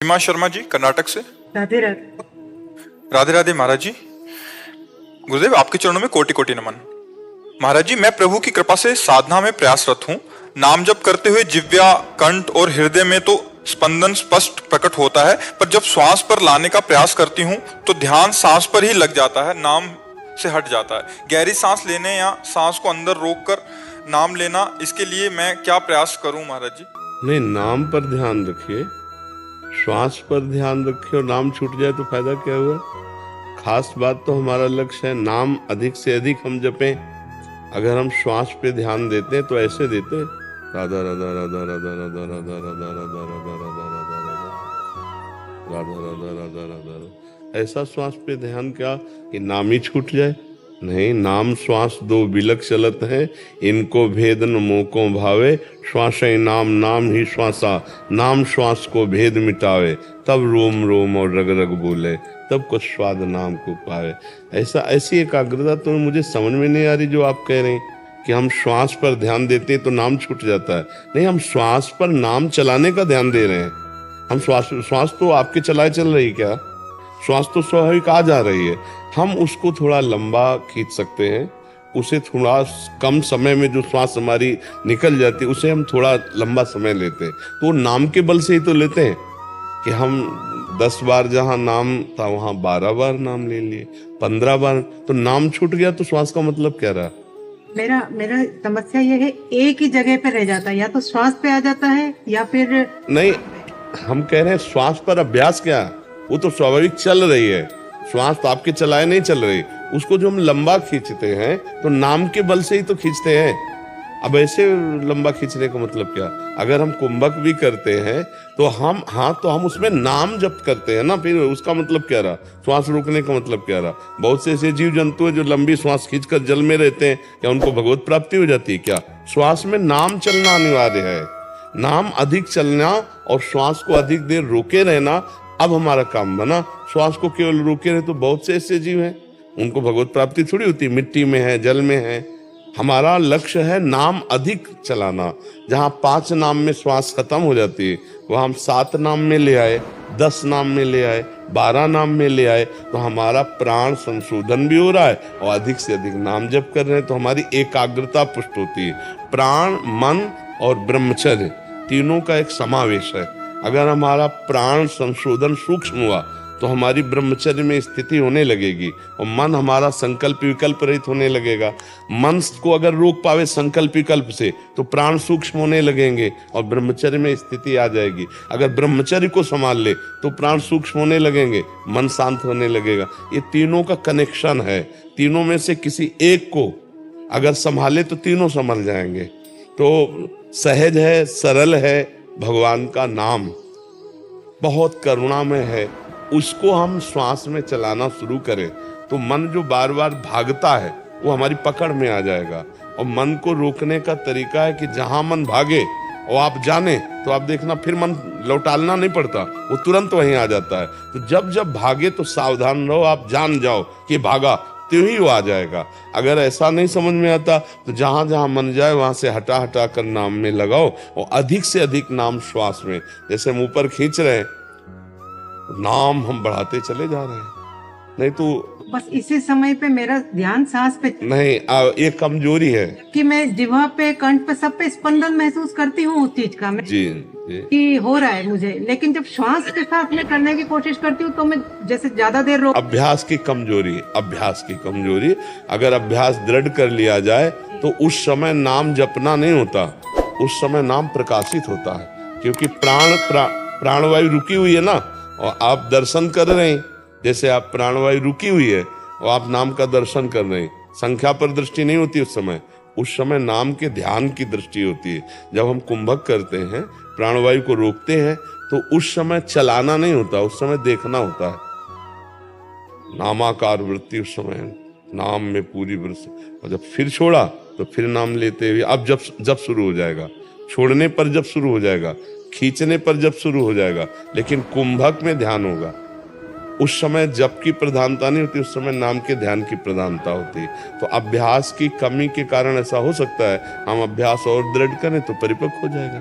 सीमा शर्मा जी कर्नाटक से। राधे राधे। राधे राधे महाराज जी। गुरुदेव आपके चरणों में कोटि कोटि नमन। महाराज जी मैं प्रभु की कृपा से साधना में प्रयासरत हूँ। नाम जप करते हुए जिव्या, कंठ और हृदय में तो स्पंदन स्पष्ट प्रकट होता है, पर जब श्वास पर लाने का प्रयास करती हूँ तो ध्यान सांस पर ही लग जाता है, नाम से हट जाता है। गहरी सांस लेने या सांस को अंदर रोककर नाम लेना, इसके लिए मैं क्या प्रयास करूं महाराज जी? नहीं, नाम पर ध्यान रखिए, श्वास पर ध्यान रखिए और नाम छूट जाए तो फायदा क्या हुआ। खास बात तो हमारा लक्ष्य है नाम अधिक से अधिक हम जपें। अगर हम श्वास पे ध्यान देते हैं तो ऐसे देते हैं, राधा राधा राधा राधा राधा राधा राधा राधा राधा राधा राधा राधा राधा राधा राधा। ऐसा श्वास पे ध्यान क्या कि नाम ही छूट जाए? नहीं, नाम श्वास दो बिलक चलत है, इनको भेद न मोको भावे, श्वास नाम नाम ही श्वासा, नाम श्वास को भेद मिटावे, तब रोम रोम और रग रग बोले, तब कुछ स्वाद नाम को पावे। ऐसी एकाग्रता तो मुझे समझ में नहीं आ रही जो आप कह रहे हैं कि हम श्वास पर ध्यान देते हैं तो नाम छूट जाता है। नहीं, हम श्वास पर नाम चलाने का ध्यान दे रहे हैं। हम श्वास तो आपके चलाए चल रही क्या? श्वास तो स्वाभाविक आ जा रही है। हम उसको थोड़ा लंबा खींच सकते हैं, उसे थोड़ा कम समय में जो श्वास हमारी निकल जाती है उसे हम थोड़ा लंबा समय लेते हैं। तो नाम के बल से ही तो लेते हैं कि हम 10 बार जहां नाम था वहां 12 बार नाम ले लिए, 15 बार। तो नाम छूट गया तो श्वास का मतलब क्या रहा? मेरा समस्या ये है, एक ही जगह पे रह जाता है, या तो श्वास पे आ जाता है या फिर नहीं, हम कह रहे हैं श्वास पर अभ्यास क्या, वो तो स्वाभाविक चल रही है। श्वास तो आपके चलाए नहीं चल रही, उसको जो हम लंबा खींचते हैं तो नाम के बल से ही तो खींचते हैं। अब ऐसे लंबा खींचने का मतलब क्या? अगर हम कुंभक भी करते हैं तो हम उसमें नाम जप करते हैं ना, फिर उसका मतलब क्या रहा? श्वास रोकने का मतलब क्या रहा? बहुत से ऐसे जीव जंतु हैं जो लंबी श्वास खींचकर जल में रहते हैं, क्या उनको भगवत प्राप्ति हो जाती है क्या? श्वास में नाम चलना अनिवार्य है। नाम अधिक चलना और श्वास को अधिक देर रोके रहना अब हमारा काम बना। श्वास को केवल रोके रहे तो बहुत से ऐसे जीव हैं, उनको भगवत प्राप्ति थोड़ी होती, मिट्टी में है, जल में है। हमारा लक्ष्य है नाम अधिक चलाना। जहां 5 नाम में श्वास खत्म हो जाती है वहां हम 7 नाम में ले आए, 10 नाम में ले आए, 12 नाम में ले आए, तो हमारा प्राण संशोधन भी हो रहा है और अधिक से अधिक नाम जप कर रहे हैं तो हमारी एकाग्रता पुष्ट होती है। प्राण, मन और ब्रह्मचर्य तीनों का एक समावेश है। अगर हमारा प्राण संशोधन सूक्ष्म हुआ तो हमारी ब्रह्मचर्य में स्थिति होने लगेगी और मन हमारा संकल्प विकल्प रहित होने लगेगा। मन को अगर रोक पावे संकल्प विकल्प से तो प्राण सूक्ष्म होने लगेंगे और ब्रह्मचर्य में स्थिति आ जाएगी। अगर ब्रह्मचर्य को संभाल ले तो प्राण सूक्ष्म होने लगेंगे, मन शांत होने लगेगा। ये तीनों का कनेक्शन है। तीनों में से किसी एक को अगर संभाले तो तीनों संभल जाएंगे। तो सहज है, सरल है, भगवान का नाम बहुत करुणामय है। उसको हम श्वास में चलाना शुरू करें तो मन जो बार बार भागता है वो हमारी पकड़ में आ जाएगा। और मन को रोकने का तरीका है कि जहां मन भागे और आप जाने तो आप देखना फिर मन लौटालना नहीं पड़ता, वो तुरंत वहीं आ जाता है। तो जब जब भागे तो सावधान रहो, आप जान जाओ कि भागा तो ही वो आ जाएगा। अगर ऐसा नहीं समझ में आता तो जहां जहां मन जाए वहां से हटा हटा कर नाम में लगाओ और अधिक से अधिक नाम श्वास में, जैसे हम ऊपर खींच रहे हैं नाम हम बढ़ाते चले जा रहे हैं। नहीं तो बस इसी समय पे मेरा ध्यान सांस पे नहीं, ये कमजोरी है कि मैं जिह्वा पे, कंठ पे, सब पे स्पंदन महसूस करती हूँ उस चीज का, मैं जी कि हो रहा है मुझे, लेकिन जब श्वास के साथ में करने की कोशिश करती हूँ तो मैं जैसे ज्यादा देर रोक। अभ्यास की कमजोरी। अगर अभ्यास दृढ़ कर लिया जाए तो उस समय नाम जपना नहीं होता, उस समय नाम प्रकाशित होता है। क्योंकि प्राणवायु रुकी हुई है ना, और आप दर्शन कर रहे हैं, जैसे आप प्राणवायु रुकी हुई है और आप नाम का दर्शन कर रहे हैं। संख्या पर दृष्टि नहीं होती उस समय नाम के ध्यान की दृष्टि होती है। जब हम कुंभक करते हैं, प्राणवायु को रोकते हैं, तो उस समय चलाना नहीं होता, उस समय देखना होता है। नामाकार वृत्ति उस समय नाम में पूरी वृत्ति। और जब फिर छोड़ा तो फिर नाम लेते हुए, अब जब शुरू हो जाएगा, छोड़ने पर जब शुरू हो जाएगा, खींचने पर जब शुरू हो जाएगा, लेकिन कुंभक में ध्यान होगा। उस समय जप की प्रधानता नहीं होती, उस समय नाम के ध्यान की प्रधानता होती है। तो अभ्यास की कमी के कारण ऐसा हो सकता है। हम अभ्यास और दृढ़ करें तो परिपक्व हो जाएगा।